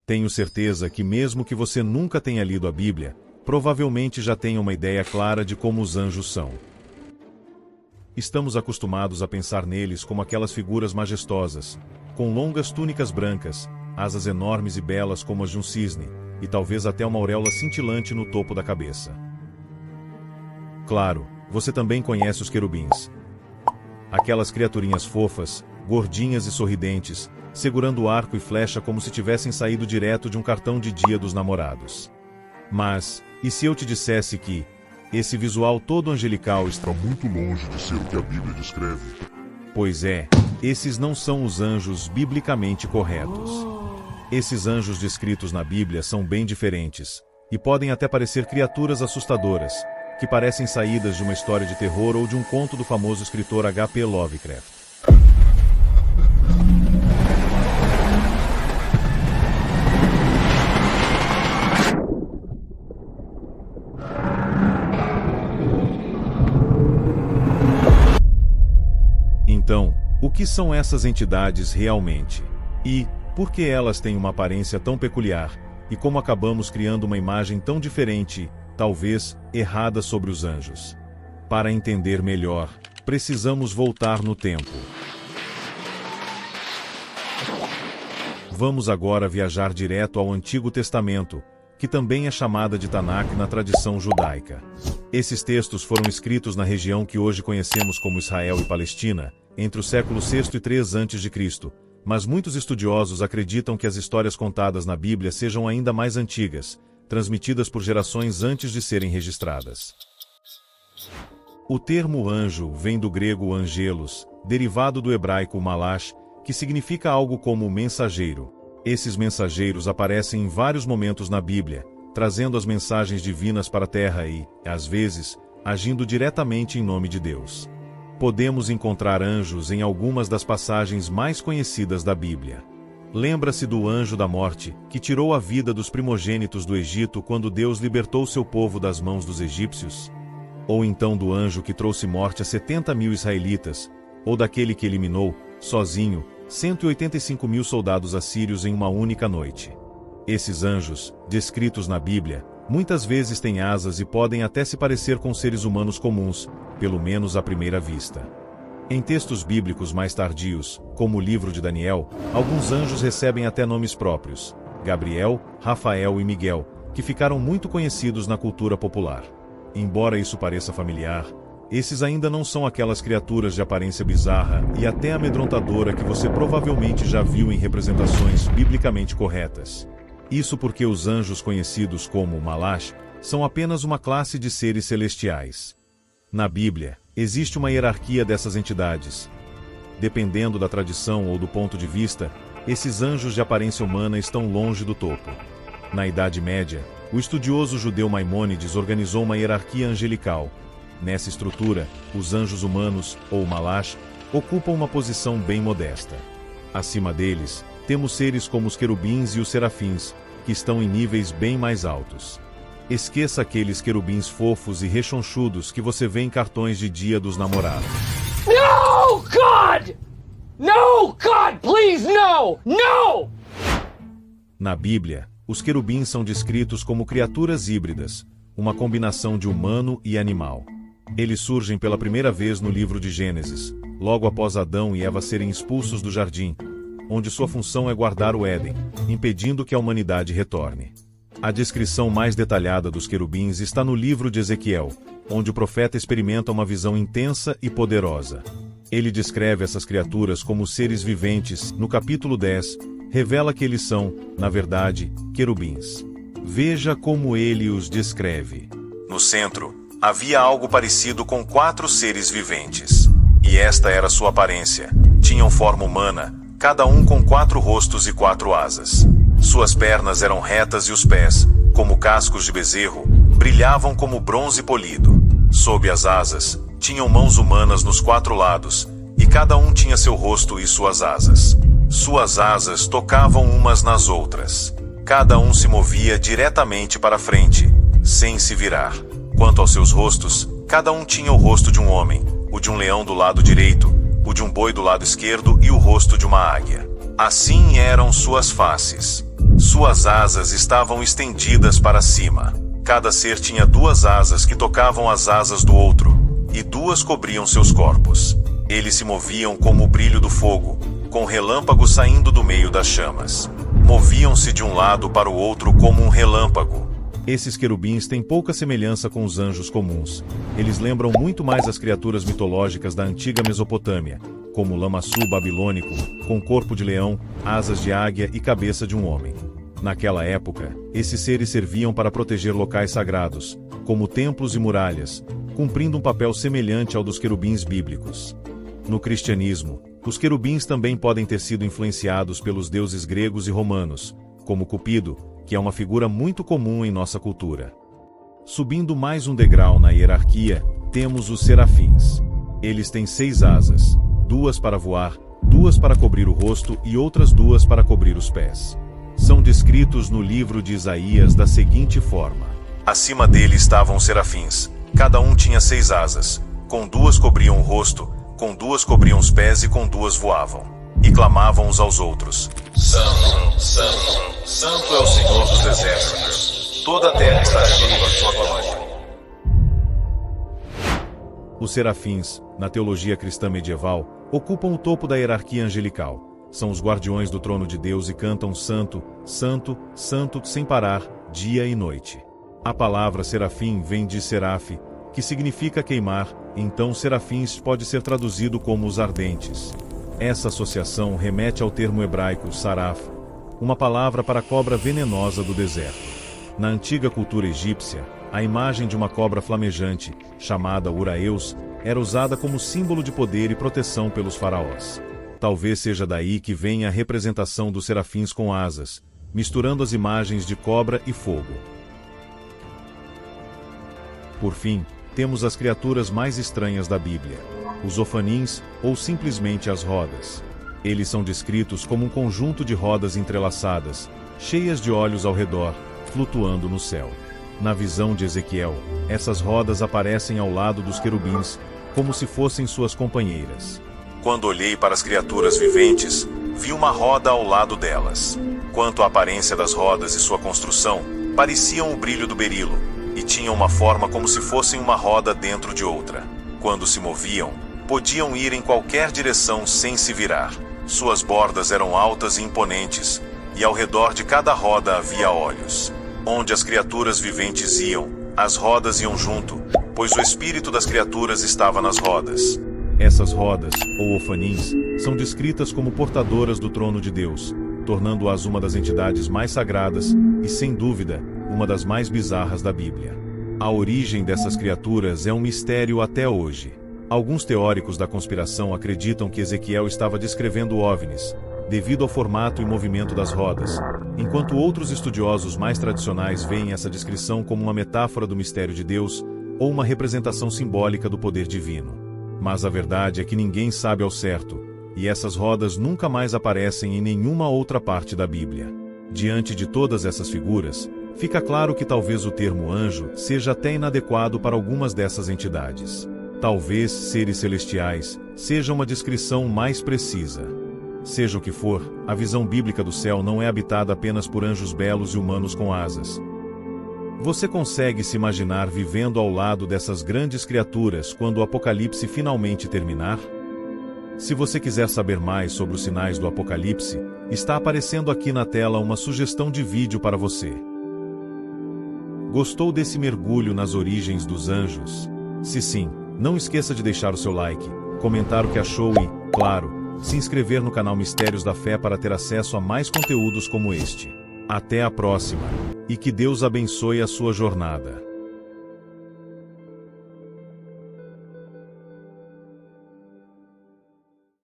Tenho certeza que mesmo que você nunca tenha lido a Bíblia, provavelmente já tenha uma ideia clara de como os anjos são. Estamos acostumados a pensar neles como aquelas figuras majestosas, com longas túnicas brancas, asas enormes e belas como as de um cisne, e talvez até uma auréola cintilante no topo da cabeça. Claro, você também conhece os querubins. Aquelas criaturinhas fofas, gordinhas e sorridentes, segurando arco e flecha como se tivessem saído direto de um cartão de Dia dos Namorados. Mas, e se eu te dissesse que esse visual todo angelical está muito longe de ser o que a Bíblia descreve? Pois é, esses não são os anjos biblicamente corretos. Esses anjos descritos na Bíblia são bem diferentes, e podem até parecer criaturas assustadoras, que parecem saídas de uma história de terror ou de um conto do famoso escritor H.P. Lovecraft. Então, o que são essas entidades realmente? E por que elas têm uma aparência tão peculiar? E como acabamos criando uma imagem tão diferente, talvez errada, sobre os anjos? Para entender melhor, precisamos voltar no tempo. Vamos agora viajar direto ao Antigo Testamento, que também é chamada de Tanakh na tradição judaica. Esses textos foram escritos na região que hoje conhecemos como Israel e Palestina, entre os séculos VI e III a.C., mas muitos estudiosos acreditam que as histórias contadas na Bíblia sejam ainda mais antigas, transmitidas por gerações antes de serem registradas. O termo anjo vem do grego angelos, derivado do hebraico malash, que significa algo como mensageiro. Esses mensageiros aparecem em vários momentos na Bíblia, trazendo as mensagens divinas para a terra e, às vezes, agindo diretamente em nome de Deus. Podemos encontrar anjos em algumas das passagens mais conhecidas da Bíblia. Lembra-se do anjo da morte, que tirou a vida dos primogênitos do Egito quando Deus libertou seu povo das mãos dos egípcios? Ou então do anjo que trouxe morte a 70.000 israelitas, ou daquele que eliminou, sozinho, 185.000 soldados assírios em uma única noite. Esses anjos, descritos na Bíblia, muitas vezes têm asas e podem até se parecer com seres humanos comuns, pelo menos à primeira vista. Em textos bíblicos mais tardios, como o livro de Daniel, alguns anjos recebem até nomes próprios: Gabriel, Rafael e Miguel, que ficaram muito conhecidos na cultura popular. Embora isso pareça familiar, esses ainda não são aquelas criaturas de aparência bizarra e até amedrontadora que você provavelmente já viu em representações biblicamente corretas. Isso porque os anjos conhecidos como Malash são apenas uma classe de seres celestiais. Na Bíblia, existe uma hierarquia dessas entidades. Dependendo da tradição ou do ponto de vista, esses anjos de aparência humana estão longe do topo. Na Idade Média, o estudioso judeu Maimônides organizou uma hierarquia angelical. Nessa estrutura, os anjos humanos, ou Malash, ocupam uma posição bem modesta. Acima deles, temos seres como os querubins e os serafins, que estão em níveis bem mais altos. Esqueça aqueles querubins fofos e rechonchudos que você vê em cartões de Dia dos Namorados. No, God! No, God, please, no! No! Na Bíblia, os querubins são descritos como criaturas híbridas, uma combinação de humano e animal. Eles surgem pela primeira vez no livro de Gênesis, logo após Adão e Eva serem expulsos do jardim, onde sua função é guardar o Éden, impedindo que a humanidade retorne. A descrição mais detalhada dos querubins está no livro de Ezequiel, onde o profeta experimenta uma visão intensa e poderosa. Ele descreve essas criaturas como seres viventes. No capítulo 10, revela que eles são, na verdade, querubins. Veja como ele os descreve. No centro, havia algo parecido com 4 seres viventes. E esta era sua aparência. Tinham forma humana, cada um com 4 rostos e 4 asas. Suas pernas eram retas e os pés, como cascos de bezerro, brilhavam como bronze polido. Sob as asas, tinham mãos humanas nos 4 lados, e cada um tinha seu rosto e suas asas. Suas asas tocavam umas nas outras. Cada um se movia diretamente para frente, sem se virar. Quanto aos seus rostos, cada um tinha o rosto de um homem, o de um leão do lado direito, o de um boi do lado esquerdo e o rosto de uma águia. Assim eram suas faces. Suas asas estavam estendidas para cima. Cada ser tinha 2 asas que tocavam as asas do outro, e 2 cobriam seus corpos. Eles se moviam como o brilho do fogo, com relâmpagos saindo do meio das chamas. Moviam-se de um lado para o outro como um relâmpago. Esses querubins têm pouca semelhança com os anjos comuns. Eles lembram muito mais as criaturas mitológicas da antiga Mesopotâmia, como o lamassu babilônico, com corpo de leão, asas de águia e cabeça de um homem. Naquela época, esses seres serviam para proteger locais sagrados, como templos e muralhas, cumprindo um papel semelhante ao dos querubins bíblicos. No cristianismo, os querubins também podem ter sido influenciados pelos deuses gregos e romanos, como Cupido, que é uma figura muito comum em nossa cultura. Subindo mais um degrau na hierarquia, temos os serafins. Eles têm 6 asas, 2 para voar, 2 para cobrir o rosto e outras 2 para cobrir os pés. São descritos no livro de Isaías da seguinte forma: acima dele estavam os serafins, cada um tinha 6 asas, com 2 cobriam o rosto, com 2 cobriam os pés e com 2 voavam. E clamavam uns aos outros: Santo, Santo, Santo é o Senhor dos Exércitos. Toda a terra está cheia da sua glória. Os serafins, na teologia cristã medieval, ocupam o topo da hierarquia angelical. São os guardiões do trono de Deus e cantam Santo, Santo, Santo sem parar, dia e noite. A palavra serafim vem de seraf, que significa queimar, então serafins pode ser traduzido como os ardentes. Essa associação remete ao termo hebraico saraf, uma palavra para a cobra venenosa do deserto. Na antiga cultura egípcia, a imagem de uma cobra flamejante, chamada Uraeus, era usada como símbolo de poder e proteção pelos faraós. Talvez seja daí que venha a representação dos serafins com asas, misturando as imagens de cobra e fogo. Por fim, temos as criaturas mais estranhas da Bíblia: os ofanins, ou simplesmente as rodas. Eles são descritos como um conjunto de rodas entrelaçadas, cheias de olhos ao redor, flutuando no céu. Na visão de Ezequiel, essas rodas aparecem ao lado dos querubins, como se fossem suas companheiras. Quando olhei para as criaturas viventes, vi uma roda ao lado delas. Quanto à aparência das rodas e sua construção, pareciam o brilho do berilo, e tinham uma forma como se fossem uma roda dentro de outra. Quando se moviam, podiam ir em qualquer direção sem se virar. Suas bordas eram altas e imponentes, e ao redor de cada roda havia olhos. Onde as criaturas viventes iam, as rodas iam junto, pois o espírito das criaturas estava nas rodas. Essas rodas, ou ofanins, são descritas como portadoras do trono de Deus, tornando-as uma das entidades mais sagradas e, sem dúvida, uma das mais bizarras da Bíblia. A origem dessas criaturas é um mistério até hoje. Alguns teóricos da conspiração acreditam que Ezequiel estava descrevendo OVNIs, devido ao formato e movimento das rodas, enquanto outros estudiosos mais tradicionais veem essa descrição como uma metáfora do mistério de Deus ou uma representação simbólica do poder divino. Mas a verdade é que ninguém sabe ao certo, e essas rodas nunca mais aparecem em nenhuma outra parte da Bíblia. Diante de todas essas figuras, fica claro que talvez o termo anjo seja até inadequado para algumas dessas entidades. Talvez seres celestiais seja uma descrição mais precisa. Seja o que for, a visão bíblica do céu não é habitada apenas por anjos belos e humanos com asas. Você consegue se imaginar vivendo ao lado dessas grandes criaturas quando o Apocalipse finalmente terminar? Se você quiser saber mais sobre os sinais do Apocalipse, está aparecendo aqui na tela uma sugestão de vídeo para você. Gostou desse mergulho nas origens dos anjos? Se sim, não esqueça de deixar o seu like, comentar o que achou e, claro, se inscrever no canal Mistérios da Fé para ter acesso a mais conteúdos como este. Até a próxima, e que Deus abençoe a sua jornada.